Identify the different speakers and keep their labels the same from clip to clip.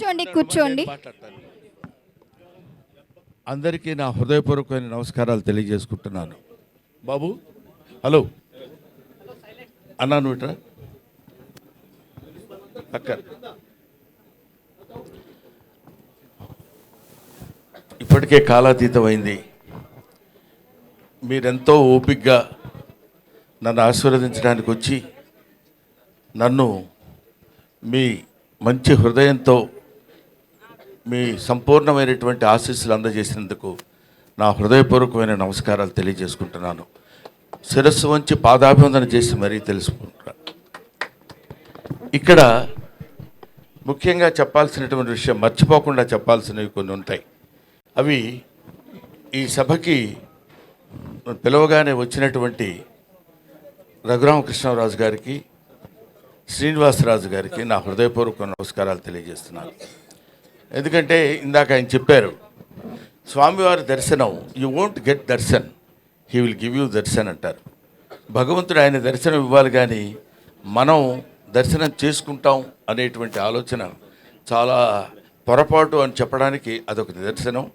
Speaker 1: కూర్చోండి కూర్చోండి.
Speaker 2: అందరికీ నా హృదయపూర్వకమైన నమస్కారాలు తెలియజేసుకుంటున్నాను. బాబు హలో అన్నా, నువ్వుట్రా అక్క. ఇప్పటికే కాలాతీతమైంది. మీరెంతో ఓపికగా నన్ను ఆశీర్వదించడానికి వచ్చి నన్ను మీ మంచి హృదయంతో మీ సంపూర్ణమైనటువంటి ఆశీస్సులు అందజేసినందుకు నా హృదయపూర్వకమైన నమస్కారాలు తెలియజేసుకుంటున్నాను. శిరస్సు వంచి పాదాభివందన చేసి మరీ తెలుసుకుంటున్నా. ఇక్కడ ముఖ్యంగా చెప్పాల్సినటువంటి విషయం, మర్చిపోకుండా చెప్పాల్సినవి కొన్ని ఉంటాయి. అవి ఈ సభకి పిలవగానే వచ్చినటువంటి రఘురామకృష్ణరాజు గారికి, శ్రీనివాసరాజు గారికి నా హృదయపూర్వక నమస్కారాలు తెలియజేస్తున్నాను. ఎందుకంటే ఇందాక ఆయన చెప్పారు, స్వామివారి దర్శనం you won't get Darshan, he will give you Darshan అంటారు. భగవంతుడు ఆయన దర్శనం ఇవ్వాలి, కానీ మనం దర్శనం చేసుకుంటాం అనేటువంటి ఆలోచన చాలా పొరపాటు అని చెప్పడానికి అదొక నిదర్శనం.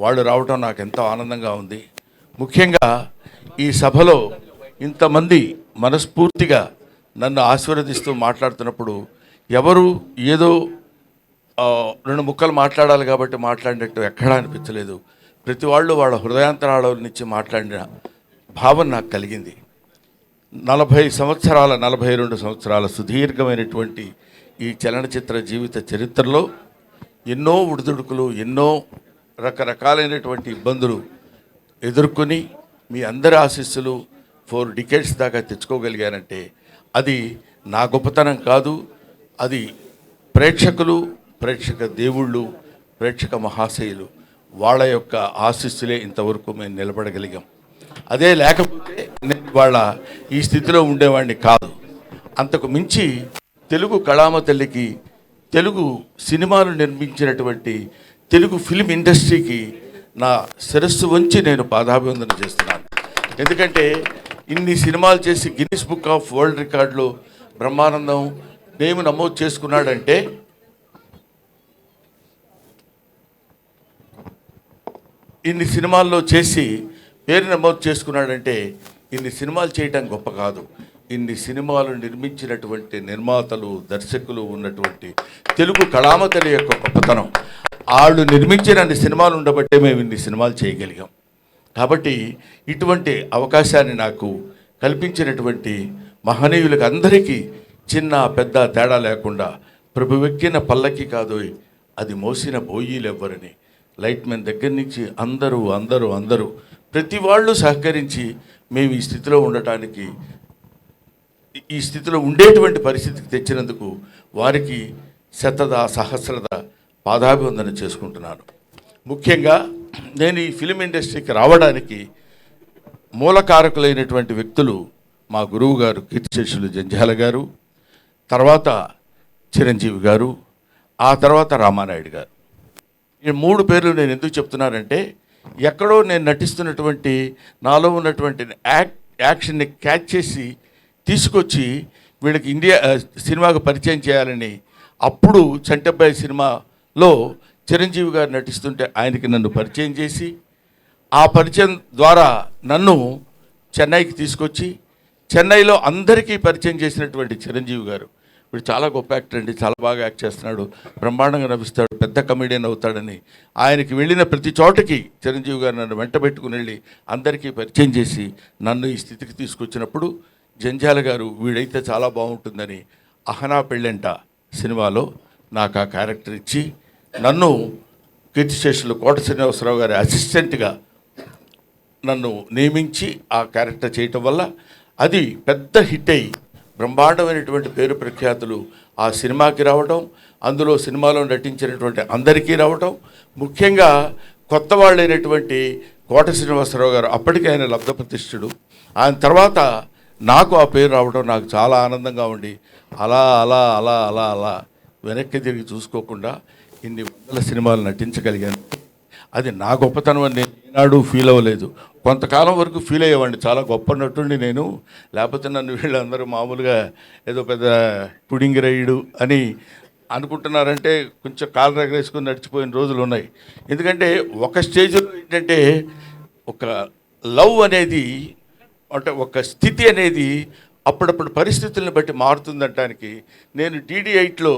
Speaker 2: వాళ్ళు రావటం నాకు ఎంతో ఆనందంగా ఉంది. ముఖ్యంగా ఈ సభలో ఇంతమంది మనస్ఫూర్తిగా నన్ను ఆశీర్వదిస్తూ మాట్లాడుతున్నప్పుడు ఎవరు ఏదో రెండు ముక్కలు మాట్లాడాలి కాబట్టి మాట్లాడినట్టు ఎక్కడా అనిపించలేదు. ప్రతి వాళ్ళు వాళ్ళ హృదయాంతరాల నుంచి మాట్లాడిన భావన నాకు కలిగింది. 42 సంవత్సరాల సుదీర్ఘమైనటువంటి ఈ చలనచిత్ర జీవిత చరిత్రలో ఎన్నో ఉడుదుడుకులు, ఎన్నో రకరకాలైనటువంటి ఇబ్బందులు ఎదుర్కొని మీ అందరి ఆశీస్సులు 4 డికేడ్స్ దాకా తెచ్చుకోగలిగానంటే అది నా గొప్పతనం కాదు. అది ప్రేక్షకులు, ప్రేక్షక దేవుళ్ళు, ప్రేక్షక మహాశయులు వాళ్ళ యొక్క ఆశీస్సులే ఇంతవరకు మేము నిలబడగలిగాం. అదే లేకపోతే నేను వాళ్ళ ఈ స్థితిలో ఉండేవాడిని కాదు. అంతకు మించి తెలుగు కళామ తల్లికి, తెలుగు సినిమాలు నిర్మించినటువంటి తెలుగు ఫిల్మ్ ఇండస్ట్రీకి నా శిరస్సు వంచి నేను పాదాభివందన చేస్తున్నాను. ఎందుకంటే ఇన్ని సినిమాలు చేసి గిన్నిస్ బుక్ ఆఫ్ వరల్డ్ రికార్డులో బ్రహ్మానందం నేమ్ నమోదు చేసుకున్నాడంటే, ఇన్ని సినిమాల్లో చేసి పేరు నమోదు చేసుకున్నాడంటే ఇన్ని సినిమాలు చేయటం గొప్ప కాదు. ఇన్ని సినిమాలు నిర్మించినటువంటి నిర్మాతలు, దర్శకులు ఉన్నటువంటి తెలుగు కళామతలి యొక్క గొప్పతనం. వాళ్ళు నిర్మించిన అన్ని సినిమాలు ఉండబట్టే మేము ఇన్ని సినిమాలు చేయగలిగాం. కాబట్టి ఇటువంటి అవకాశాన్ని నాకు కల్పించినటువంటి మహనీయులకు అందరికీ చిన్న పెద్ద తేడా లేకుండా, ప్రభువెక్కిన పల్లకి కాదు అది మోసిన బోయీలు ఎవ్వరని, లైట్ మెన్ దగ్గర నుంచి అందరూ ప్రతి వాళ్ళు సహకరించి మేము ఈ స్థితిలో ఉండటానికి, ఈ స్థితిలో ఉండేటువంటి పరిస్థితికి తెచ్చినందుకు వారికి సహస్రద పాదాభివందన చేసుకుంటున్నాను. ముఖ్యంగా నేను ఈ ఫిలిం ఇండస్ట్రీకి రావడానికి మూలకారకులైనటువంటి వ్యక్తులు మా గురువు గారు కీర్తిశేషులు జంధ్యాల గారు, తర్వాత చిరంజీవి గారు, ఆ తర్వాత రామానాయుడు గారు. ఈ 3 పేర్లు నేను ఎందుకు చెప్తున్నానంటే, ఎక్కడో నేను నటిస్తున్నటువంటి నాలో ఉన్నటువంటి యాక్షన్ని క్యాచ్ చేసి తీసుకొచ్చి వీళ్ళకి ఇండియా సినిమాకు పరిచయం చేయాలని, అప్పుడు చంటబ్బాయి సినిమాలో చిరంజీవి గారు నటిస్తుంటే ఆయనకి నన్ను పరిచయం చేసి, ఆ పరిచయం ద్వారా నన్ను చెన్నైకి తీసుకొచ్చి, చెన్నైలో అందరికీ పరిచయం చేసినటువంటి చిరంజీవి గారు, వీడు చాలా గొప్ప యాక్టర్ అండి, చాలా బాగా యాక్ట్ చేస్తున్నాడు, బ్రహ్మాండంగా నవ్విస్తాడు, పెద్ద కమెడియన్ అవుతాడని ఆయనకి వెళ్ళిన ప్రతి చోటకి చిరంజీవి గారు నన్ను వెంట పెట్టుకుని వెళ్ళి అందరికీ పరిచయం చేసి నన్ను ఈ స్థితికి తీసుకొచ్చినప్పుడు, జంధ్యాల గారు వీడైతే చాలా బాగుంటుందని అహనా పెళ్ళంట సినిమాలో నాకు ఆ క్యారెక్టర్ ఇచ్చి నన్ను కీర్తిశేషులు కోట శ్రీనివాసరావు గారి అసిస్టెంట్గా నన్ను నియమించి ఆ క్యారెక్టర్ చేయటం వల్ల అది పెద్ద హిట్ అయ్యి బ్రహ్మాండమైనటువంటి పేరు ప్రఖ్యాతులు ఆ సినిమాకి రావడం, అందులో సినిమాలో నటించినటువంటి అందరికీ రావటం, ముఖ్యంగా కొత్త వాళ్ళైనటువంటి కోట శ్రీనివాసరావు గారు, అప్పటికే ఆయన లబ్ధప్రతిష్ఠుడు, ఆయన తర్వాత నాకు ఆ పేరు రావడం నాకు చాలా ఆనందంగా ఉండి అలా అలా అలా అలా అలా వెనక్కి తిరిగి చూసుకోకుండా ఇన్ని వందల సినిమాలు నటించగలిగాను. అది నా గొప్పతనం అని నేను ఈనాడు ఫీల్ అవ్వలేదు. కొంతకాలం వరకు ఫీల్ అయ్యేవాడిని, చాలా గొప్ప నటుండి నేను, లేకపోతే నన్ను వీళ్ళందరూ మామూలుగా ఏదో పెద్ద పుడింగిరయుడు అని అనుకుంటున్నారంటే కొంచెం కాలు రగరేసుకుని నడిచిపోయిన రోజులు ఉన్నాయి. ఎందుకంటే ఒక స్టేజ్లో ఏంటంటే ఒక లవ్ అనేది అంటే ఒక స్థితి అనేది అప్పుడప్పుడు పరిస్థితులను బట్టి మారుతుందనటానికి నేను DD8లో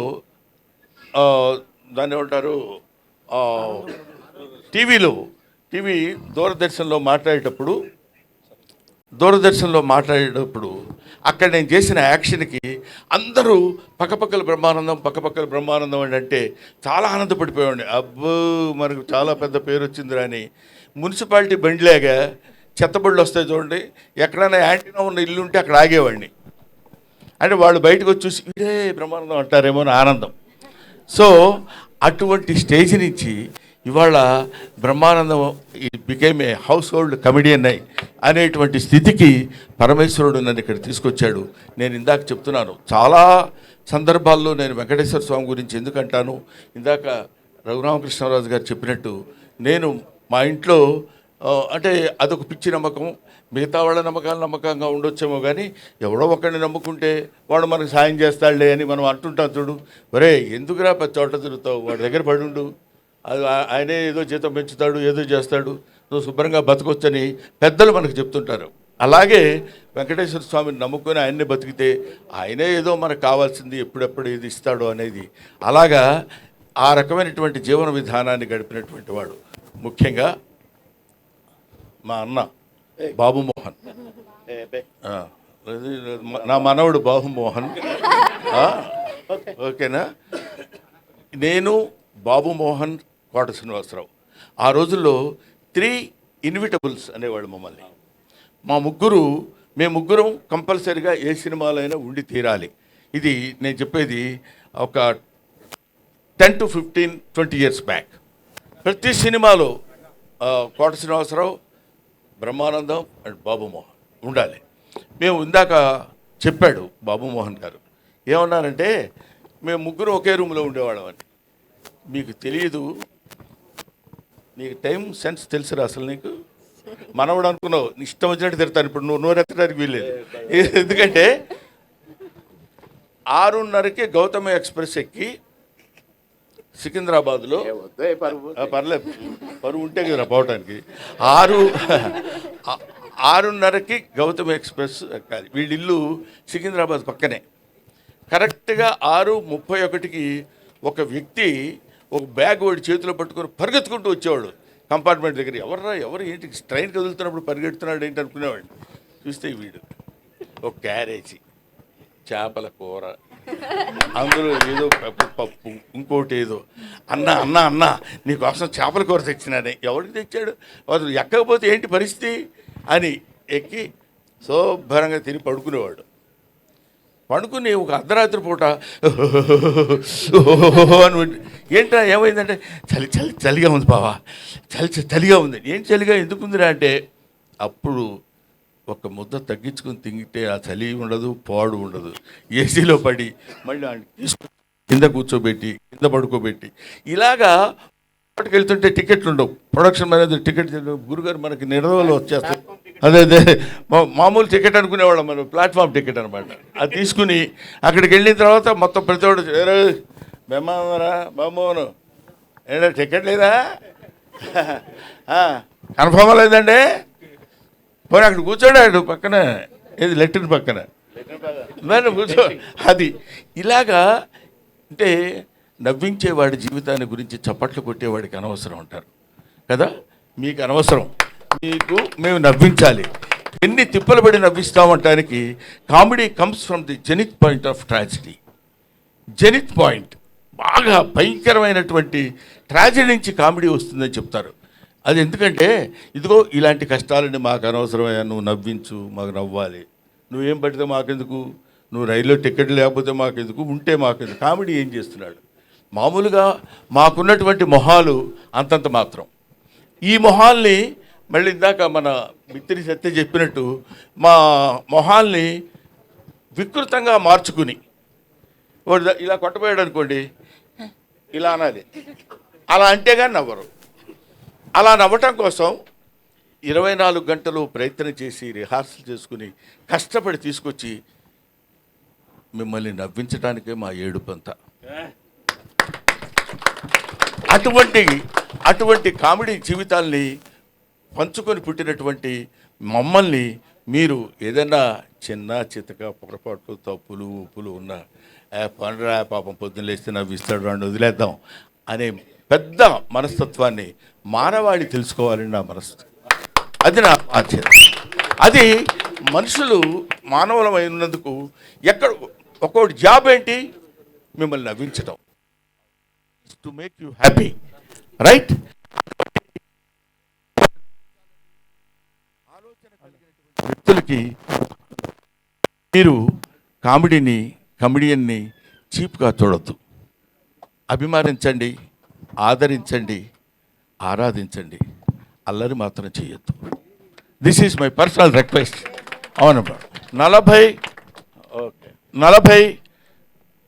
Speaker 2: దాన్ని ఏమంటారు టీవీ దూరదర్శన్లో మాట్లాడేటప్పుడు అక్కడ నేను చేసిన యాక్షన్కి అందరూ పక్కపక్కల బ్రహ్మానందం అని అంటే చాలా ఆనందపడిపోయాడు. అబ్బో మనకు చాలా పెద్ద పేరు వచ్చిందిరా అని. మున్సిపాలిటీ బండిలాగా చెత్తబళ్ళు వస్తాయి చూడండి, ఎక్కడైనా యాంటీనా ఉన్న ఇల్లు ఉంటే అక్కడ ఆగేవాడిని. అంటే వాళ్ళు బయటకు వచ్చి చూసి ఇదే బ్రహ్మానందం అంటారేమో అని ఆనందం. సో అటువంటి స్టేజ్ నుంచి ఇవాళ Brahmanandam became a house hold comedian అనేటువంటి స్థితికి పరమేశ్వరుడు నన్ను ఇక్కడ తీసుకొచ్చాడు. నేను ఇందాక చెప్తున్నాను, చాలా సందర్భాల్లో నేను వెంకటేశ్వర స్వామి గురించి ఎందుకంటాను, ఇందాక రఘురామకృష్ణరాజు గారు చెప్పినట్టు నేను మా ఇంట్లో అంటే అదొక పిచ్చి నమ్మకం. మిగతా వాళ్ళ నమ్మకంగా ఉండొచ్చేమో కానీ ఎవడో ఒకరిని నమ్ముకుంటే వాడు మనకు సాయం చేస్తాడులే అని మనం అంటుంటాం చూడు. ఒరే ఎందుకురా పది చోట్ల తిరుగుతావు, వాడి దగ్గర పడుండు, అది ఆయనే ఏదో జీతం పెంచుతాడు, ఏదో చేస్తాడు, నువ్వు శుభ్రంగా బతకొచ్చని పెద్దలు మనకు చెప్తుంటారు. అలాగే వెంకటేశ్వర స్వామిని నమ్ముకొని ఆయన్ని బతికితే ఆయనే ఏదో మనకు కావాల్సింది ఎప్పుడెప్పుడు ఏది ఇస్తాడో అనేది, అలాగా ఆ రకమైనటువంటి జీవన విధానాన్ని గడిపినటువంటి వాడు. ముఖ్యంగా మా అన్న బాబు మోహన్, నా మనవడు బాబు మోహన్, ఓకేనా. నేను బాబు మోహన్, కోట శ్రీనివాసరావు ఆ రోజుల్లో 3 ఇన్విటబుల్స్ అనేవాళ్ళు మమ్మల్ని. మేము ముగ్గురం కంపల్సరీగా ఏ సినిమాలైనా ఉండి తీరాలి. ఇది నేను చెప్పేది ఒక 10 to 15, 20 years బ్యాక్. ప్రతి సినిమాలో కోట శ్రీనివాసరావు, బ్రహ్మానందం అండ్ బాబు మోహన్ ఉండాలి. మేము ఇందాక చెప్పాడు బాబు మోహన్ గారు ఏమన్నారంటే, మేము ముగ్గురు ఒకే రూమ్లో ఉండేవాళ్ళం అని. మీకు తెలియదు, నీకు టైం సెన్స్ తెలుసురా అసలు. నీకు మనవడు అనుకున్నావు, ఇష్టం వచ్చినట్టు తిడతాను. ఇప్పుడు నువ్వు నోరెత్తడానికి వీల్లేదు. ఎందుకంటే 6:30కి గౌతమ ఎక్స్ప్రెస్ ఎక్కి సికింద్రాబాద్లో, పర్లేదు పరువు ఉంటే కదా పోవటానికి, 6:30కి గౌతమ ఎక్స్ప్రెస్ ఎక్కాలి. వీళ్ళిల్లు సికింద్రాబాద్ పక్కనే. కరెక్ట్గా 6:31కి ఒక వ్యక్తి ఒక బ్యాగ్ వాడి చేతిలో పట్టుకొని పరిగెత్తుకుంటూ వచ్చేవాడు కంపార్ట్మెంట్ దగ్గర. ఎవరు ఏంటి ట్రైన్ కదులుతున్నప్పుడు పరిగెడుతున్నాడు ఏంటి అనుకునేవాడిని. చూస్తే వీడు ఒక క్యారేజీ చేపల కూర, అందులో ఏదో పప్పు, ఇంకోటి ఏదో. అన్న నీకోసం చేపల కూర తెచ్చినానే. ఎవరికి తెచ్చాడు? వాళ్ళు ఎక్కకపోతే ఏంటి పరిస్థితి అని ఎక్కి శుభ్రంగా తిని పడుకునేవాడు. పడుకుని ఒక అర్ధరాత్రి పూట అని ఏంటా ఏమైందంటే, చలిగా ఉంది బావా, చలిగా ఉంది. ఏంటి చలిగా ఎందుకుందిరా అంటే, అప్పుడు ఒక ముద్ద తగ్గించుకొని తింగితే ఆ చలి ఉండదు, పాడు ఉండదు. ఏసీలో పడి మళ్ళీ కింద కూర్చోబెట్టి కింద పడుకోబెట్టి ఇలాగా పాటుకు వెళ్తుంటే టికెట్లు ఉండవు. ప్రొడక్షన్ మేనేజర్ టికెట్ గురుగారు మనకి నిర్ణయంలో వచ్చేస్తాయి. అదే మామూలు టికెట్ అనుకునేవాళ్ళం మనం, ప్లాట్ఫామ్ టికెట్ అనమాట. అది తీసుకుని అక్కడికి వెళ్ళిన తర్వాత మొత్తం ప్రతి ఒక్కడు బెమ్మరా బామ్మోను ఏంటో టికెట్ లేదా, కన్ఫర్మ్ లేదండి, పోనీ అక్కడ కూర్చోడాడు పక్కన, ఏది లెట్రిన్ పక్కన కూర్చో. అది ఇలాగా అంటే నవ్వించేవాడి జీవితాన్ని గురించి చప్పట్లు కొట్టేవాడికి అనవసరం అంటారు కదా. మీకు అనవసరం, మీకు మేము నవ్వించాలి. ఎన్ని తిప్పలు పడి నవ్విస్తామంటానికి comedy comes from the zenith point of tragedy. Zenith point బాగా భయంకరమైనటువంటి ట్రాజడీ నుంచి కామెడీ వస్తుందని చెప్తారు. అది ఎందుకంటే ఇదిగో ఇలాంటి కష్టాలని మాకు అనవసరమయ్యా, నువ్వు నవ్వించు, మాకు నవ్వాలి. నువ్వేం పడితే మాకెందుకు, నువ్వు రైల్లో టికెట్ లేకపోతే మాకెందుకు, ఉంటే మాకెందుకు. కామెడీ ఏం చేస్తున్నాడు? మామూలుగా మాకున్నటువంటి మొహాలు అంతంత మాత్రం. ఈ మొహాల్ని మళ్ళీ ఇందాక మన మిత్రి సత్య చెప్పినట్టు మా మొహాల్ని వికృతంగా మార్చుకుని వాడు ఇలా కొట్టబోయాడు అనుకోండి, ఇలా అనాలి. అలా అంటే కానీ నవ్వరు. అలా నవ్వటం కోసం 24 గంటలు ప్రయత్నం చేసి రిహార్సల్ చేసుకుని కష్టపడి తీసుకొచ్చి మిమ్మల్ని నవ్వించడానికే మా ఏడుపంతా. అటువంటి అటువంటి కామెడీ జీవితాల్ని పంచుకొని పుట్టినటువంటి మమ్మల్ని మీరు ఏదైనా చిన్న చితక పొరపాట్లు తప్పులు ఉప్పులు ఉన్న పండురా పాపం పొద్దున్న లేస్తే నవ్విస్తాడు అని వదిలేద్దాం అనే పెద్ద మనస్తత్వాన్ని మానవాళి తెలుసుకోవాలని నా మనసు. అది నా బాధ్యత. అది మనుషులు మానవులమైనందుకు ఎక్కడ ఒక్కొక్కటి జాబ్ ఏంటి, మిమ్మల్ని నవ్వించడం, to make you happy, right? వ్యక్తులకి మీరు కమెడియన్ని చీప్గా చూడొద్దు. అభిమానించండి, ఆదరించండి, ఆరాధించండి, అల్లరి మాత్రం చేయొద్దు. This is my personal request. అవునమ్మా. 40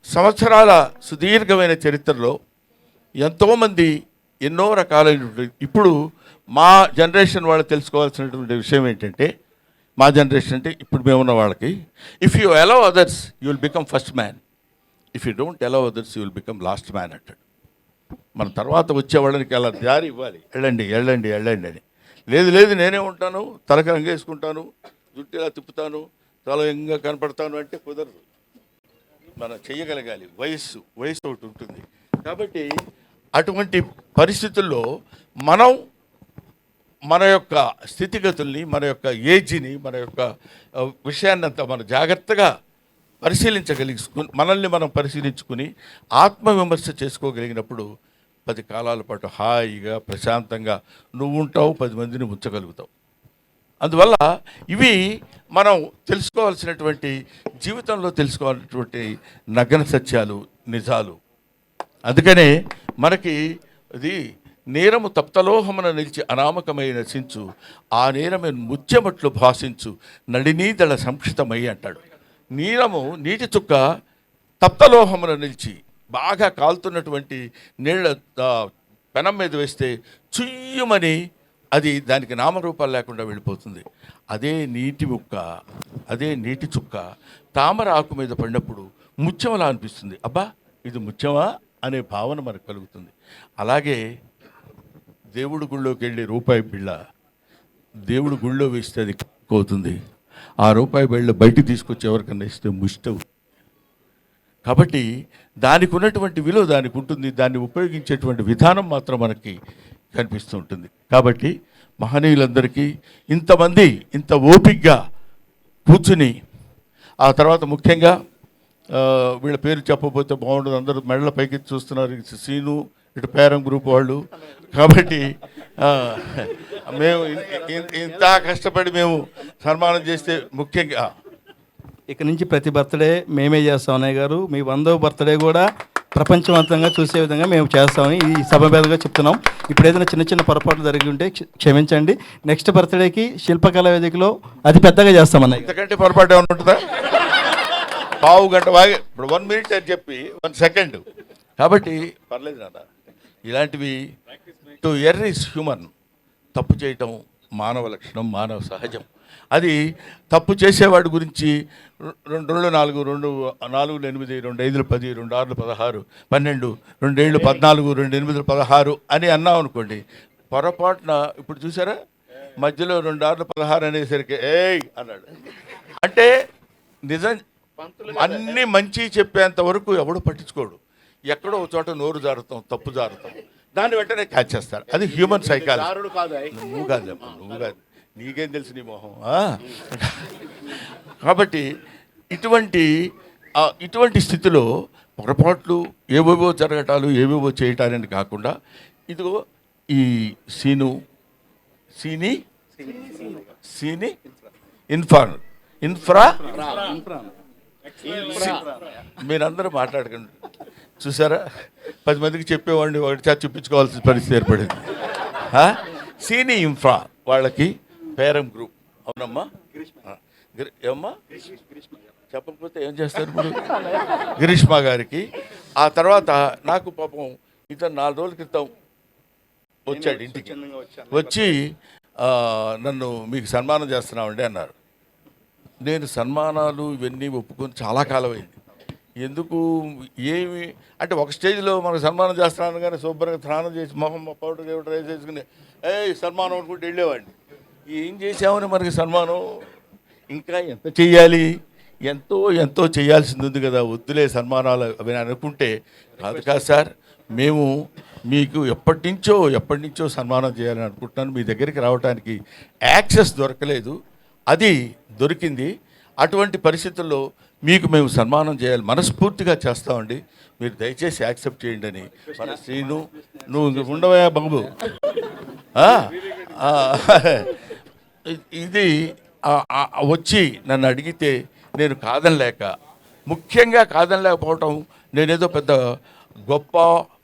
Speaker 2: సంవత్సరాల సుదీర్ఘమైన చరిత్రలో ఎంతోమంది ఎన్నో రకాలైనటువంటి, ఇప్పుడు మా జనరేషన్ వాళ్ళు తెలుసుకోవాల్సినటువంటి విషయం ఏంటంటే, మా జనరేషన్ అంటే ఇప్పుడు మేమున్న వాళ్ళకి, if you allow others you will become first man, if you don't allow others you will become last man అంటాడు. మన తర్వాత వచ్చే వాళ్ళకి అలా దారి ఇవ్వాలి, వెళ్ళండి వెళ్ళండి వెళ్ళండి అని. లేదు లేదు నేనే ఉంటాను, తలకి రంగేసుకుంటాను, జుట్టు తిప్పుతాను, చాలా ఎంగా కనపడతాను అంటే కుదరదు. మనం చెయ్యగలగాలి. వయస్సు ఒకటి ఉంటుంది. కాబట్టి అటువంటి పరిస్థితుల్లో మనం మన యొక్క స్థితిగతుల్ని, మన యొక్క ఏజ్ని, మన యొక్క విషయాన్ని అంతా మనం జాగ్రత్తగా మనల్ని మనం పరిశీలించుకుని ఆత్మవిమర్శ చేసుకోగలిగినప్పుడు 10 కాలాల పాటు హాయిగా ప్రశాంతంగా నువ్వు ఉంటావు, 10 మందిని ఉంచగలుగుతావు. అందువల్ల ఇవి మనం తెలుసుకోవాల్సినటువంటి, జీవితంలో తెలుసుకోవాల్సినటువంటి నగ్న సత్యాలు, నిజాలు. అందుకనే మనకి ఇది నేరము తప్తలోహమున నిలిచి అనామకమై నశించు, ఆ నేరమే ముత్యమట్లు భాషించు, నడినీదళ సంక్షితమై అంటాడు. నీటి చుక్క తప్తలోహమున నిలిచి బాగా కాలుతున్నటువంటి నీళ్ళ పెనం మీద వేస్తే చుయ్యమని అది దానికి నామరూపాలు లేకుండా వెళ్ళిపోతుంది. అదే నీటి చుక్క తామర ఆకు మీద పడినప్పుడు ముత్యంలా అనిపిస్తుంది. అబ్బా ఇది ముత్యమా అనే భావన మనకు కలుగుతుంది. అలాగే దేవుడి గుళ్ళోకి వెళ్ళి రూపాయి బిళ్ళ దేవుడి గుళ్ళో వేస్తే అది పోతుంది. ఆ రూపాయి బిళ్ళ బయటికి తీసుకొచ్చి ఎవరికన్నా ఇస్తే ముష్టవు. కాబట్టి దానికి ఉన్నటువంటి విలువ దానికి ఉంటుంది. దాన్ని ఉపయోగించేటువంటి విధానం మాత్రం మనకి కనిపిస్తూ ఉంటుంది. కాబట్టి మహనీయులందరికీ ఇంతమంది ఇంత ఓపికగా కూర్చుని, ఆ తర్వాత ముఖ్యంగా వీళ్ళ పేరు చెప్పబోతే బాగుండదు, అందరూ మెడల పైకి చూస్తున్నారు, సీను ఇటు పేరం గ్రూప్ వాళ్ళు. కాబట్టి మేము ఇంత కష్టపడి మేము సన్మానం చేస్తే ముఖ్యంగా
Speaker 1: ఇక నుంచి ప్రతి బర్త్డే మేమే చేస్తాం. అన్నయ్య గారు, మీ 100వ బర్త్డే కూడా ప్రపంచవంతంగా చూసే విధంగా మేము చేస్తామని ఈ సభ మీదుగా చెప్తున్నాం. ఇప్పుడు ఏదైనా చిన్న చిన్న పొరపాట్లు జరిగి ఉంటే క్షమించండి. నెక్స్ట్ బర్త్డేకి శిల్పకళా వేదికలో అతి పెద్దగా చేస్తాం అన్నయ్య.
Speaker 2: ఇంతకంటే పొరపాటు ఏమైనా ఉంటుందా? పావు గంట వాగి ఇప్పుడు 1 మినిట్ అని చెప్పి 1 సెకండ్. కాబట్టి పర్లేదు నాన్న. ఇలాంటివి టు ఎర్ర్ ఈజ్ హ్యూమన్. తప్పు చేయటం మానవ లక్షణం, మానవ సహజం. అది తప్పు చేసేవాడి గురించి 2 2 4 2 4 8 2 5 10 2 6 16 12 2 7 14 2 8 16 అని అన్నాం అనుకోండి, పొరపాటున ఇప్పుడు చూసారా మధ్యలో 2 6 16 అనేసరికి ఏయ్ అన్నాడు అంటే నిజం అన్నీ మంచి చెప్పేంత వరకు ఎవడు పట్టించుకోడు. ఎక్కడో ఒక చోట నోరు జారుతాం, తప్పు జారుతాం, దాన్ని వెంటనే క్యాచ్ చేస్తారు. అది హ్యూమన్ సైకాలజీ. నువ్వు కాదు, నీకేం తెలుసు నీ మొహం. కాబట్టి ఇటువంటి స్థితిలో పొరపాట్లు ఏవేవో జరగటాలు, ఏవేవో చేయటాలని కాకుండా ఇదిగో ఈ సీని ఇన్ఫ్రా మీరందరూ మాట్లాడకండి. చూసారా, 10 మందికి చెప్పేవాడిని ఒకటి చూపించుకోవాల్సిన పరిస్థితి ఏర్పడింది. సీని ఇన్ఫ్రా వాళ్ళకి పేరం గ్రూప్. అవునమ్మా, ఏమమ్మా చెప్పకపోతే ఏం చేస్తారు ఇప్పుడు? గిరీష్మా గారికి. ఆ తర్వాత నాకు పాపం ఇతను 4 రోజుల క్రితం వచ్చాడు ఇంటికి. వచ్చి నన్ను మీకు సన్మానం చేస్తున్నామండి అన్నారు. నేను సన్మానాలు ఇవన్నీ ఒప్పుకొని చాలా కాలం అయింది. ఎందుకు ఏమి అంటే ఒక స్టేజ్లో మనకు సన్మానం చేస్తున్నాను కానీ శుభ్రంగా స్నానం చేసి మొహం పౌడర్ గౌడర్ రైస్ చేసుకుని సన్మానం అనుకుంటూ వెళ్ళేవాడిని. ఏం చేసామని మనకి సన్మానం, ఇంకా ఎంత చెయ్యాలి, ఎంతో ఎంతో చేయాల్సింది ఉంది కదా, వద్దులే సన్మానాలు అవి అనుకుంటే కాదు సార్, మేము మీకు ఎప్పటి నుంచో సన్మానం చేయాలని అనుకుంటున్నాను. మీ దగ్గరికి రావడానికి యాక్సెస్ దొరకలేదు, అది దొరికింది. అటువంటి పరిస్థితుల్లో మీకు మేము సన్మానం చేయాలి, మనస్ఫూర్తిగా చేస్తామండి, మీరు దయచేసి యాక్సెప్ట్ చేయండి అని. మన శ్రీను, నువ్వు ఉండవయా బాబు, ఇది వచ్చి నన్ను అడిగితే నేను కాదనలేక, ముఖ్యంగా కాదనలేకపోవటం నేనేదో పెద్ద గొప్ప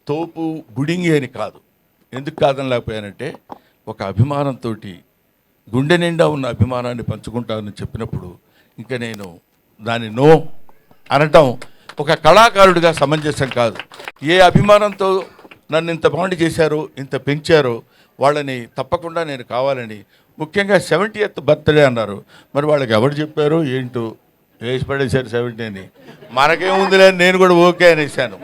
Speaker 2: తోపు బుడింగి అని కాదు. ఎందుకు కాదనలేకపోయానంటే ఒక అభిమానంతో, గుండె నిండా ఉన్న అభిమానాన్ని పంచుకుంటానని చెప్పినప్పుడు ఇంకా నేను దాన్ని నో అనటం ఒక కళాకారుడిగా సమంజసం కాదు. ఏ అభిమానంతో నన్ను ఇంత బాండ్ చేశారో, ఇంత పెంచారో వాళ్ళని తప్పకుండా నేను కావాలని. ముఖ్యంగా 70th బర్త్డే అన్నారు, మరి వాళ్ళకి ఎవరు చెప్పారో ఏంటో, వేసి పడేశారు 70 అని. మనకేముందిలే అని నేను కూడా ఓకే అనేసాను.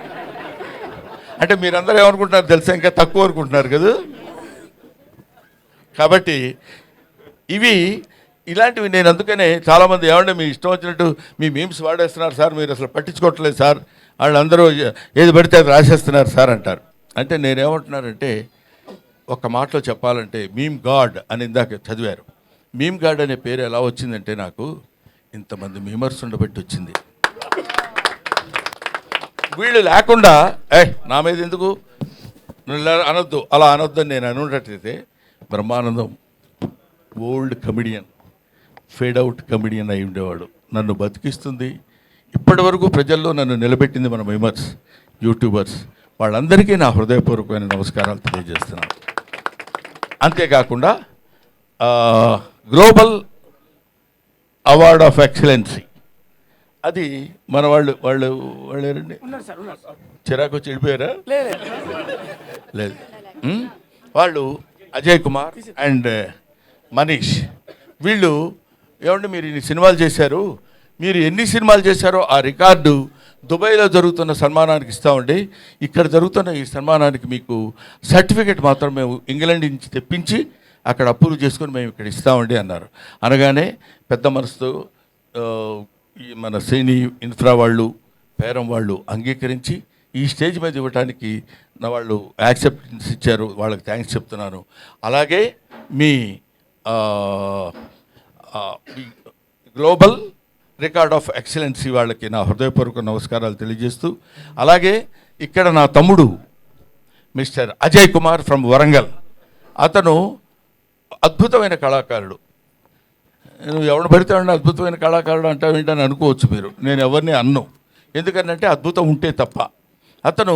Speaker 2: అంటే మీరందరూ ఏమనుకుంటున్నారు తెలుసా, ఇంకా తక్కువ అనుకుంటున్నారు కదా. కాబట్టి ఇలాంటివి నేను అందుకనే చాలామంది ఏమంటే మీ ఇష్టం వచ్చినట్టు మీ మీమ్స్ వాడేస్తున్నారు సార్, మీరు అసలు పట్టించుకోవట్లేదు సార్, వాళ్ళందరూ ఏది పడితే అది రాసేస్తున్నారు సార్ అంటారు. అంటే నేనేమంటున్నానంటే ఒక మాటలో చెప్పాలంటే మీమ్ గాడ్ అని ఇందాక చదివారు. మీమ్ గాడ్ అనే పేరు ఎలా వచ్చిందంటే నాకు ఇంతమంది మీమర్స్ ఉండబట్టి వచ్చింది. వీళ్ళు లేకుండా నా మీద ఎందుకు అనొద్దు, అలా అనొద్దు అని నేను అనున్నట్టయితే Brahmanandam old comedian, fade out comedian అయి ఉండేవాడు. నన్ను బతికిస్తుంది, ఇప్పటి వరకు ప్రజల్లో నన్ను నిలబెట్టింది మన మీమర్స్, యూట్యూబర్స్, వాళ్ళందరికీ నా హృదయపూర్వకమైన నమస్కారాలు తెలియజేస్తున్నాను. అంతేకాకుండా గ్లోబల్ అవార్డ్ ఆఫ్ ఎక్సలెన్సీ, అది మన వాళ్ళు ఎవరండి, చిరాకు వచ్చి వెళ్ళిపోయారా? లేదు, వాళ్ళు అజయ్ కుమార్ అండ్ మనీష్, వీళ్ళు ఏమంటే మీరు ఇన్ని సినిమాలు చేశారు, మీరు ఎన్ని సినిమాలు చేశారో ఆ రికార్డు దుబాయ్లో జరుగుతున్న సన్మానానికి ఇస్తామండి, ఇక్కడ జరుగుతున్న ఈ సన్మానానికి మీకు సర్టిఫికెట్ మాత్రం మేము ఇంగ్లాండ్ నుంచి తెప్పించి అక్కడ అప్రూవ్ చేసుకొని మేము ఇక్కడ ఇస్తామండి అన్నారు. అనగానే పెద్ద మనసుతో మన శ్రేణి ఇన్ఫ్రా వాళ్ళు, పేరం వాళ్ళు అంగీకరించి ఈ స్టేజ్ మీద ఇవ్వడానికి నా వాళ్ళు యాక్సెప్టెన్స్ ఇచ్చారు, వాళ్ళకి థ్యాంక్స్ చెప్తున్నాను. అలాగే మీ గ్లోబల్ రికార్డ్ ఆఫ్ ఎక్సలెన్సీ వాళ్ళకి నా హృదయపూర్వక నమస్కారాలు తెలియజేస్తూ, అలాగే ఇక్కడ నా తమ్ముడు మిస్టర్ అజయ్ కుమార్ ఫ్రమ్ వరంగల్, అతను అద్భుతమైన కళాకారుడు. నువ్వు ఎవరు పడితే అద్భుతమైన కళాకారుడు అంటావు ఏంటని అనుకోవచ్చు మీరు, నేను ఎవరిని అన్ను, ఎందుకంటే అద్భుతం ఉంటే తప్ప. అతను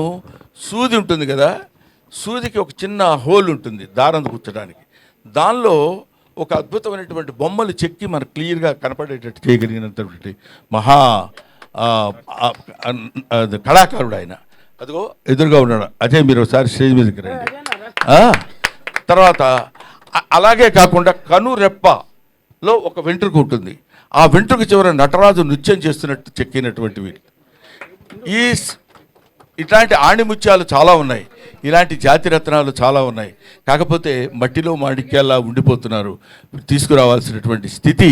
Speaker 2: సూది ఉంటుంది కదా, సూదికి ఒక చిన్న హోల్ ఉంటుంది దారం కూర్చడానికి, దానిలో ఒక అద్భుతమైనటువంటి బొమ్మలు చెక్కి మనకు క్లియర్గా కనపడేటట్టు చేయగలిగినటువంటి మహా కళాకారుడు ఆయన. అదిగో ఎదురుగా ఉన్నాడు అజయ్, మీరు ఒకసారి స్టేజ్ మీదకి రండి. తర్వాత అలాగే కాకుండా కనురెప్పలో ఒక వెంట్రుక ఉంటుంది, ఆ వెంట్రుక చివర నటరాజు నృత్యం చేస్తున్నట్టు చెక్కినటువంటివి. ఇట్లాంటి ఆణిముత్యాలు చాలా ఉన్నాయి, ఇలాంటి జాతిరత్నాలు చాలా ఉన్నాయి. కాకపోతే మట్టిలో మాణిక్యాల్లా ఉండిపోతున్నారు. తీసుకురావాల్సినటువంటి స్థితి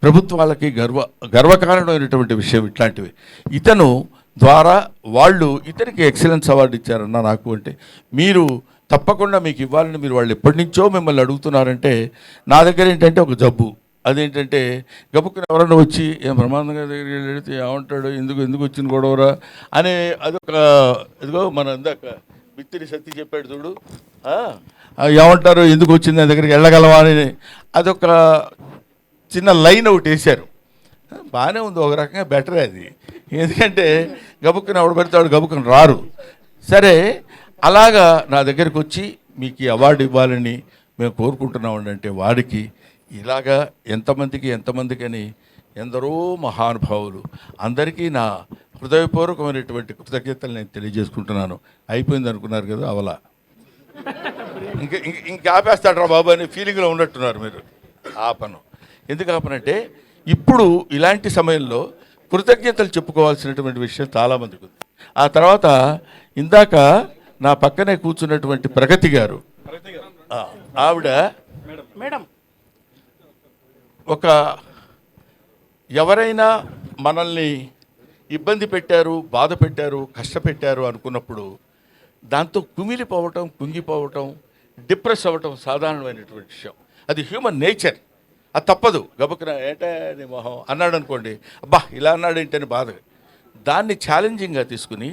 Speaker 2: ప్రభుత్వాలకి గర్వకారణమైనటువంటి విషయం ఇట్లాంటివి. ఇతను ద్వారా వాళ్ళు ఇతనికి ఎక్సలెన్స్ అవార్డు ఇచ్చారన్న నాకు. అంటే మీరు తప్పకుండా మీకు ఇవ్వాలని మీరు వాళ్ళు ఎప్పటి నుంచో మిమ్మల్ని అడుగుతున్నారంటే, నా దగ్గర ఏంటంటే ఒక జబ్బు, అదేంటంటే గబుక్కుని ఎవరన్నా వచ్చి ఏం బ్రహ్మాండంగా దగ్గరికి వెళితే ఏమంటాడు, ఎందుకు వచ్చిన గొడవరా అనే అదొక, ఇదిగో మన ఇందాక బిత్తిరి సత్తి చెప్పాడు చూడు, ఏమంటారు ఎందుకు వచ్చింది నా దగ్గరికి వెళ్ళగలవా అని, అదొక చిన్న లైన్ ఒకటి వేశారు. బాగానే ఉంది, ఒక రకంగా బెటరే అది, ఎందుకంటే గబుక్కుని ఎవడు పెడతాడు, గబుక్కుని రారు. సరే, అలాగా నా దగ్గరికి వచ్చి మీకు ఈ అవార్డు ఇవ్వాలని మేము కోరుకుంటున్నామండి అంటే, వాడికి ఇలాగా ఎంతమందికి అని ఎందరో మహానుభావులు అందరికీ నా హృదయపూర్వకమైనటువంటి కృతజ్ఞతలు నేను తెలియజేసుకుంటున్నాను. అయిపోయింది అనుకున్నారు కదా, అవలా ఇంకా ఆపేస్తాడ్రా బాబు అనే ఫీలింగ్లో ఉన్నట్టున్నారు మీరు. ఆపను. ఎందుకు ఆపనంటే, ఇప్పుడు ఇలాంటి సమయంలో కృతజ్ఞతలు చెప్పుకోవాల్సినటువంటి విషయం చాలామందికి ఉంది. ఆ తర్వాత ఇందాక నా పక్కనే కూర్చున్నటువంటి ప్రగతి గారు, ఆవిడ మేడం ఒక ఎవరైనా మనల్ని ఇబ్బంది పెట్టారు, బాధ పెట్టారు, కష్టపెట్టారు అనుకున్నప్పుడు దాంతో కుమిలిపోవటం, కుంగిపోవటం, డిప్రెస్ అవ్వటం సాధారణమైనటువంటి విషయం. అది హ్యూమన్ నేచర్, అది తప్పదు. గబుక్కున ఏంటే నీ మొహం అన్నాడు అనుకోండి, అబ్బా ఇలా అన్నాడు ఏంటని బాధ. దాన్ని ఛాలెంజింగ్గా తీసుకుని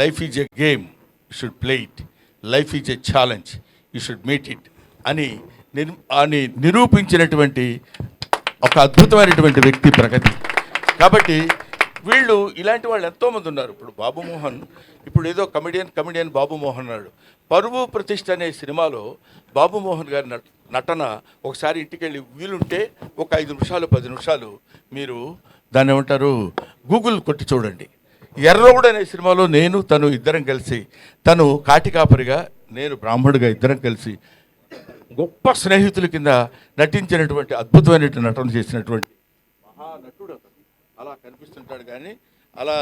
Speaker 2: life is a game, you should play it, life is a challenge, you should meet it అని నిరూపించినటువంటి ఒక అద్భుతమైనటువంటి వ్యక్తి ప్రగతి. కాబట్టి వీళ్ళు ఇలాంటి వాళ్ళు ఎంతోమంది ఉన్నారు. ఇప్పుడు బాబు మోహన్, ఇప్పుడు ఏదో కమిడియన్ బాబు మోహన్ అన్నాడు. పరువు ప్రతిష్ఠ అనే సినిమాలో బాబు మోహన్ గారి నటన ఒకసారి ఇంటికి వెళ్ళి వీలుంటే ఒక 5 నిమిషాలు 10 నిమిషాలు మీరు దాన్ని ఏమంటారు గూగుల్ కొట్టి చూడండి. ఎర్రగూడ అనే సినిమాలో నేను తను ఇద్దరం కలిసి, తను కాటికాపరిగా నేను బ్రాహ్మణుడిగా ఇద్దరం కలిసి గొప్ప స్నేహితుల కింద నటించినటువంటి అద్భుతమైనటువంటి నటన చేసినటువంటి మహానటుడు అతను. అలా కనిపిస్తుంటాడు కానీ అలా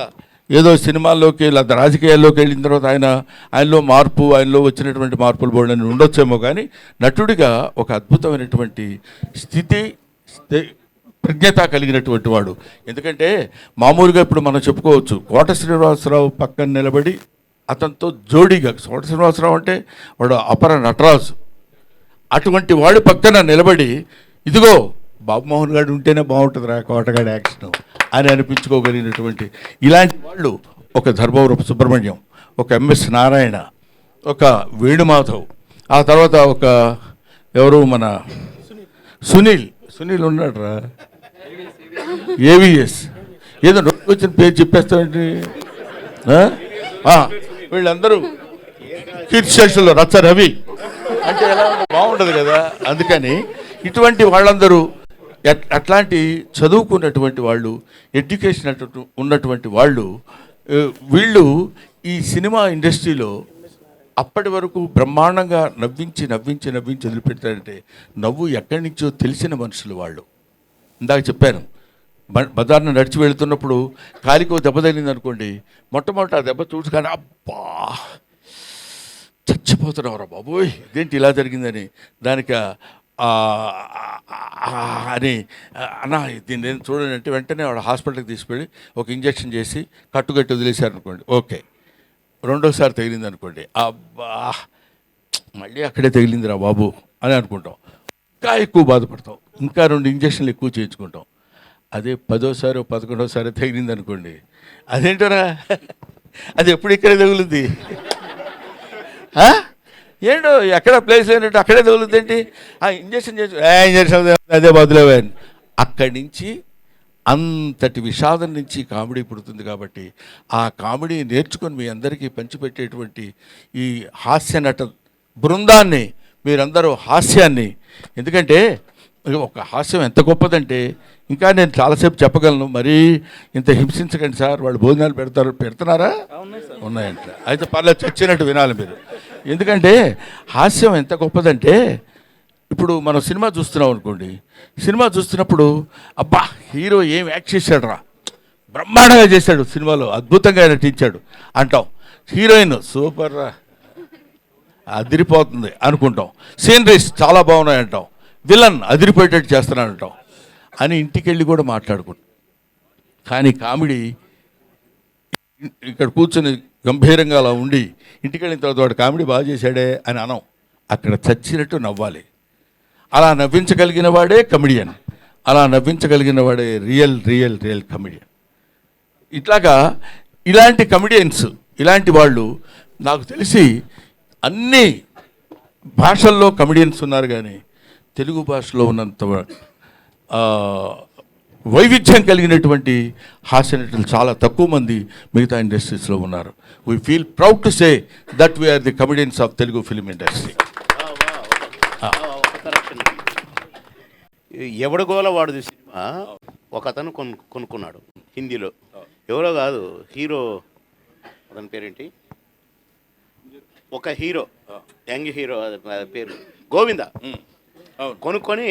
Speaker 2: ఏదో సినిమాల్లోకి లేదా రాజకీయాల్లోకి వెళ్ళిన తర్వాత ఆయనలో ఆయనలో వచ్చినటువంటి మార్పులు బోర్డని ఉండొచ్చేమో కానీ నటుడిగా ఒక అద్భుతమైనటువంటి స్థితి ప్రజ్ఞత కలిగినటువంటి వాడు. ఎందుకంటే మామూలుగా ఇప్పుడు మనం చెప్పుకోవచ్చు, కోట శ్రీనివాసరావు పక్కన నిలబడి అతనితో జోడీగా, కోట శ్రీనివాసరావు అంటే వాడు అపర నటరాజు, అటువంటి వాడి పక్కన నిలబడి ఇదిగో బాబు మోహన్ గారు ఉంటేనే బాగుంటుందిరా కోటగాడి యాక్షన్ అని అనిపించుకోగలిగినటువంటి ఇలాంటి వాళ్ళు ఒక ధర్మవరపు సుబ్రహ్మణ్యం, ఒక ఎంఎస్ నారాయణ, ఒక వేణుమాధవ్, ఆ తర్వాత ఒక ఎవరు మన సునీల్ ఉన్నాడు రా, ఏవిఎస్, ఏదో నోటికి వచ్చిన పేరు చెప్పేస్తామండి. వీళ్ళందరూ కీర్తిశేషులు రచ్చ రవి అంటే ఎలా బాగుంటుంది కదా. అందుకని ఇటువంటి వాళ్ళందరూ అట్లాంటి చదువుకున్నటువంటి వాళ్ళు, ఎడ్యుకేషన్ ఉన్నటువంటి వాళ్ళు, వీళ్ళు ఈ సినిమా ఇండస్ట్రీలో అప్పటి వరకు బ్రహ్మాండంగా నవ్వించి వదిలిపెడతారంటే నవ్వు ఎక్కడి నుంచో తెలిసిన మనుషులు వాళ్ళు. ఇందాక చెప్పాను, బజార్ను నడిచి వెళుతున్నప్పుడు కాలికో దెబ్బ తగిలింది అనుకోండి, మొట్టమొదటి ఆ దెబ్బ చూసుకొని అబ్బా చచ్చిపోతున్నావురా బాబోయ్ ఇదేంటి ఇలా జరిగిందని, దానికి అని అన్న దీన్ని నేను చూడండి అంటే వెంటనే వాడు హాస్పిటల్కి తీసుకెళ్ళి ఒక ఇంజక్షన్ చేసి కట్టుకట్టి వదిలేశారు అనుకోండి, ఓకే. రెండోసారి తగిలింది అనుకోండి, అబ్బా మళ్ళీ అక్కడే తగిలిందిరా బాబు అని అనుకుంటాం, ఇంకా ఎక్కువ బాధపడతాం, ఇంకా 2 ఇంజక్షన్లు ఎక్కువ చేయించుకుంటాం. అదే 10వ 11వ తగిలింది అనుకోండి, అదేంటోరా అది ఎప్పుడు ఇక్కడే తగులుద్ది, ఏంటో ఎక్కడ ప్లేస్ లేనట్టు అక్కడే తగులుద్ది ఏంటి, ఇంజక్షన్ అదే బదులేవే. అక్కడి నుంచి అంతటి విషాదం నుంచి కామెడీ పుడుతుంది. కాబట్టి ఆ కామెడీ నేర్చుకొని మీ అందరికీ పంచిపెట్టేటువంటి ఈ హాస్య నట బృందాన్ని, మీరందరూ హాస్యాన్ని, ఎందుకంటే ఒక హాస్యం ఎంత గొప్పదంటే ఇంకా నేను చాలాసేపు చెప్పగలను, మరీ ఇంత హింసించకండి సార్, వాళ్ళు భోజనాలు పెడుతున్నారా ఉన్నాయంట, అయితే పర్లేదు చచ్చినట్టు వినాలి మీరు. ఎందుకంటే హాస్యం ఎంత గొప్పదంటే ఇప్పుడు మనం సినిమా చూస్తున్నాం అనుకోండి, సినిమా చూస్తున్నప్పుడు అబ్బా హీరో ఏం యాక్ట్ చేశాడు రా, బ్రహ్మాండంగా చేశాడు, సినిమాలో అద్భుతంగా నటించాడు అంటాం, హీరోయిన్ సూపర్ రా అదిరిపోతుంది అనుకుంటాం, సీనరీస్ చాలా బాగున్నాయి అంటాం, విలన్ అదిరిపోయేటట్టు చేస్తున్నాడు అంటాం అని ఇంటికి వెళ్ళి కూడా మాట్లాడుకుంటాం. కానీ కామెడీ ఇక్కడ కూర్చొని గంభీరంగా అలా ఉండి ఇంటికి వెళ్ళిన తర్వాత వాడు కామెడీ బాగా చేశాడే అని అనం, అక్కడ చచ్చినట్టు నవ్వాలి. అలా నవ్వించగలిగిన వాడే కమెడియన్, అలా నవ్వించగలిగిన వాడే రియల్ కమెడియన్. ఇట్లాగా ఇలాంటి కమెడియన్స్, ఇలాంటి వాళ్ళు నాకు తెలిసి అన్ని భాషల్లో కమెడియన్స్ ఉన్నారు, కానీ తెలుగు భాషలో ఉన్నంత వైవిధ్యం కలిగినటువంటి హాస్య నటులు చాలా తక్కువ మంది మిగతా ఇండస్ట్రీస్లో ఉన్నారు. We feel proud to say that we are the comedians of Telugu film industry.
Speaker 3: ఎవడగోల వాడు సినిమా ఒక అతను కొనుక్కున్నాడు హిందీలో, ఎవరో కాదు హీరో, అతని పేరేంటి, ఒక హీరో యంగ్ హీరో పేరు గోవింద, కొనుక్కొని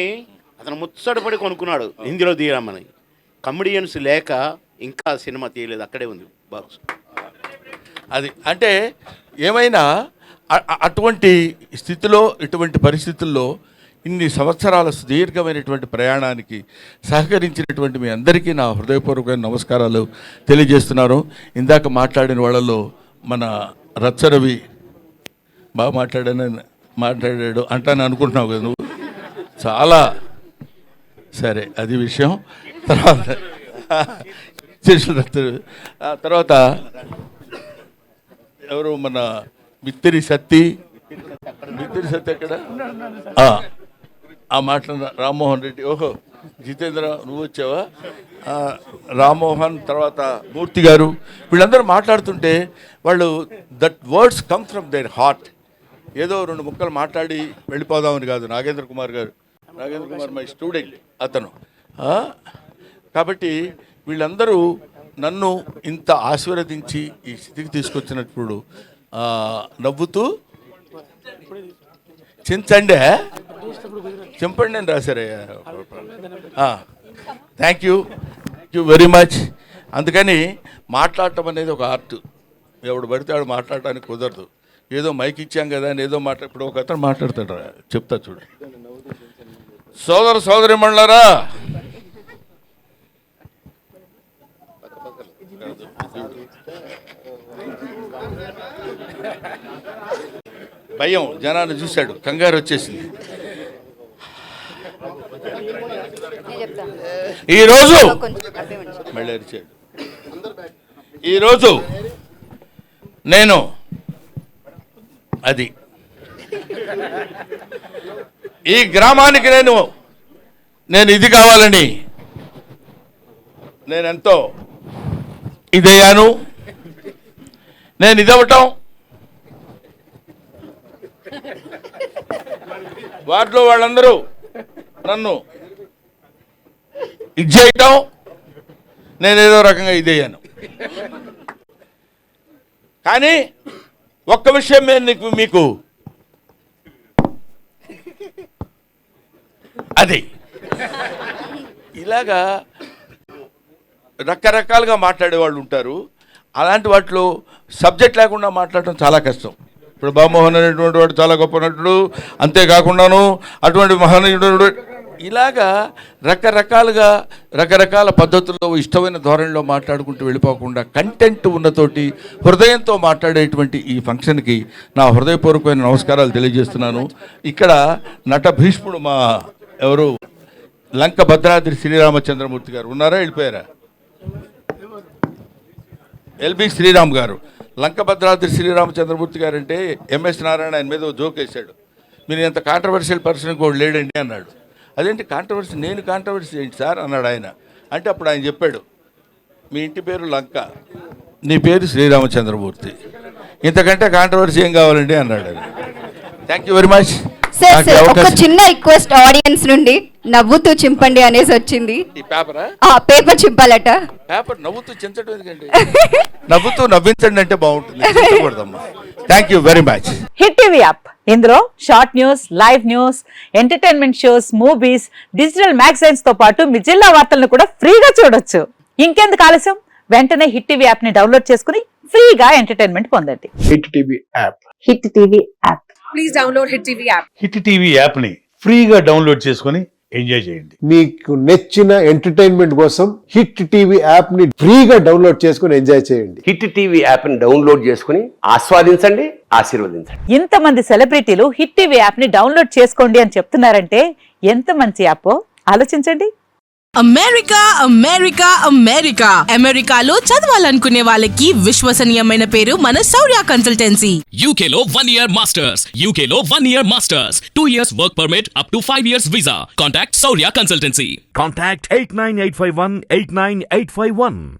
Speaker 3: అతను ముచ్చటపడి కొనుక్కున్నాడు హిందీలో తీయమని. కమెడియన్స్ లేక ఇంకా సినిమా తీయలేదు, అక్కడే ఉంది బాక్స్.
Speaker 2: అది అంటే ఏమైనా అటువంటి స్థితిలో, ఇటువంటి పరిస్థితుల్లో ఇన్ని సంవత్సరాల సుదీర్ఘమైనటువంటి ప్రయాణానికి సహకరించినటువంటి మీ అందరికీ నా హృదయపూర్వకమైన నమస్కారాలు తెలియజేస్తున్నాను. ఇందాక మాట్లాడిన వాళ్ళలో మన రచ్చరవి బాగా మాట్లాడాడు అంటాను అనుకుంటున్నావు కదా నువ్వు, చాలా సరే అది విషయం. తర్వాత ఎవరు మన మిత్తిరి సత్తి ఎక్కడ ఆ మాటలు రామ్మోహన్ రెడ్డి, ఓహో జితేంద్ర నువ్వు వచ్చావా, రామ్మోహన్, తర్వాత మూర్తి గారు, వీళ్ళందరూ మాట్లాడుతుంటే వాళ్ళు that words come from their heart. ఏదో 2 ముక్కలు మాట్లాడి వెళ్ళిపోదామని కాదు. నాగేంద్ర కుమార్ గారు, నాగేంద్ర కుమార్ మై స్టూడెంట్ అతను. కాబట్టి వీళ్ళందరూ నన్ను ఇంత ఆశీర్వదించి ఈ స్థితికి తీసుకొచ్చినప్పుడు నవ్వుతూ చించండి చింపండి అని రాశారయ్యా. Thank you very much. అందుకని మాట్లాడటం అనేది ఒక ఆర్ట్. ఎవడు పడితే వాడు మాట్లాడటానికి కుదరదు. ఏదో మైక్ ఇచ్చాం కదా అని ఏదో ఇప్పుడు ఒక అతను మాట్లాడతాడు, చెప్తా చూడు. సోదరి మండలారా, భయం జనాన్ని చూశాడు, కంగారు వచ్చేసింది. ఈరోజు మళ్ళీ అరిచాడు. ఈరోజు నేను అది ఈ గ్రామానికి నేను ఇది కావాలని నేనెంతో ఇదయ్యాను. నేను ఇదవటం, వాటిలో వాళ్ళందరూ నన్ను ఇది చేయటం, నేనేదో రకంగా ఇదయ్యాను. కానీ ఒక్క విషయం నేను మీకు అది ఇలాగా రకరకాలుగా మాట్లాడేవాళ్ళు ఉంటారు. అలాంటి వాటిలో సబ్జెక్ట్ లేకుండా మాట్లాడటం చాలా కష్టం. ఇప్పుడు బామోహన్ అనేటువంటి వాడు చాలా గొప్ప నటుడు, అంతేకాకుండాను అటువంటి మహనీయుడు, ఇలాగా రకరకాల పద్ధతుల్లో ఇష్టమైన ధోరణిలో మాట్లాడుకుంటూ వెళ్ళిపోకుండా కంటెంట్ ఉన్నతోటి హృదయంతో మాట్లాడేటువంటి ఈ ఫంక్షన్కి నా హృదయపూర్వకమైన నమస్కారాలు తెలియజేస్తున్నాను. ఇక్కడ నట భీష్ముడు మా ఎవరు లంక భద్రాద్రి శ్రీరామచంద్రమూర్తి గారు ఉన్నారా, వెళ్ళిపోయారా? ఎల్బి శ్రీరామ్ గారు, లంక భద్రాద్రి శ్రీరామచంద్రమూర్తి గారు అంటే ఎంఎస్ నారాయణ ఆయన మీద జోక్ వేశాడు. మీరు ఎంత కాంట్రవర్షియల్ పర్సన్ కూడా లేడండి అన్నాడు. అదేంటి కాంట్రవర్సీ, నేను కాంట్రవర్సీ ఏంటి సార్ అన్నాడు ఆయన. అంటే అప్పుడు ఆయన చెప్పాడు, మీ ఇంటి పేరు లంక, నీ పేరు శ్రీరామచంద్రమూర్తి, ఇంతకంటే కాంట్రవర్సీ ఏం కావాలండి అన్నాడు ఆయన. Thank you very much.
Speaker 4: Sir ఒక చిన్న రిక్వెస్ట్ ఆడియన్స్ నుండి, నవ్వుతూ చింపండి అనేసి వచ్చింది.
Speaker 2: ఈ పేపరా?
Speaker 4: పేపర్ చింపాలట.
Speaker 2: పేపర్ నవ్వుతూ చించడం ఎందుకండి? నవ్వుతూ నవ్వించండి అంటే బాగుంటుంది. Thank you very much.
Speaker 5: Hit TV app, ఇందులో short news, live news, entertainment shows, movies, digital magazines తో పాటు మీ జిల్లా వార్తలను కూడా ఫ్రీగా చూడొచ్చు. ఇంకెందుకు ఆలస్యం, వెంటనే హిట్ టీవీ యాప్ ని డౌన్లోడ్ చేసుకుని ఫ్రీగా ఎంటర్టైన్మెంట్ పొందండి.
Speaker 6: Hit TV app.
Speaker 5: Hit TV app.
Speaker 7: Please download Hit TV app.
Speaker 6: Hit TV app ని ఫ్రీగా డౌన్లోడ్ చేసుకొని ఎంజాయ్ చేయండి.
Speaker 8: మీకు నచ్చిన ఎంటర్టైన్మెంట్ కోసం హిట్ టీవీ యాప్ ని ఫ్రీగా డౌన్లోడ్ చేసుకొని ఎంజాయ్ చేయండి.
Speaker 9: హిట్ టీవీ యాప్ ని డౌన్లోడ్ చేసుకుని ఆస్వాదించండి, ఆశీర్వదించండి.
Speaker 5: ఇంతమంది సెలబ్రిటీలు హిట్ టీవీ యాప్ ని డౌన్లోడ్ చేసుకోండి అని చెప్తున్నారంటే ఎంత మంచి యాప్ ఆలోచించండి.
Speaker 7: అమెరికాలో చదవాలనుకునే వాళ్ళకి విశ్వసనీయమైన పేరు మన శౌర్య కన్సల్టెన్సీ.
Speaker 10: UK లో 1 year masters. UK లో 1 year masters. 2 years work permit up to 5 years visa. Contact Saurya Consultancy.
Speaker 11: Contact 89851 89851.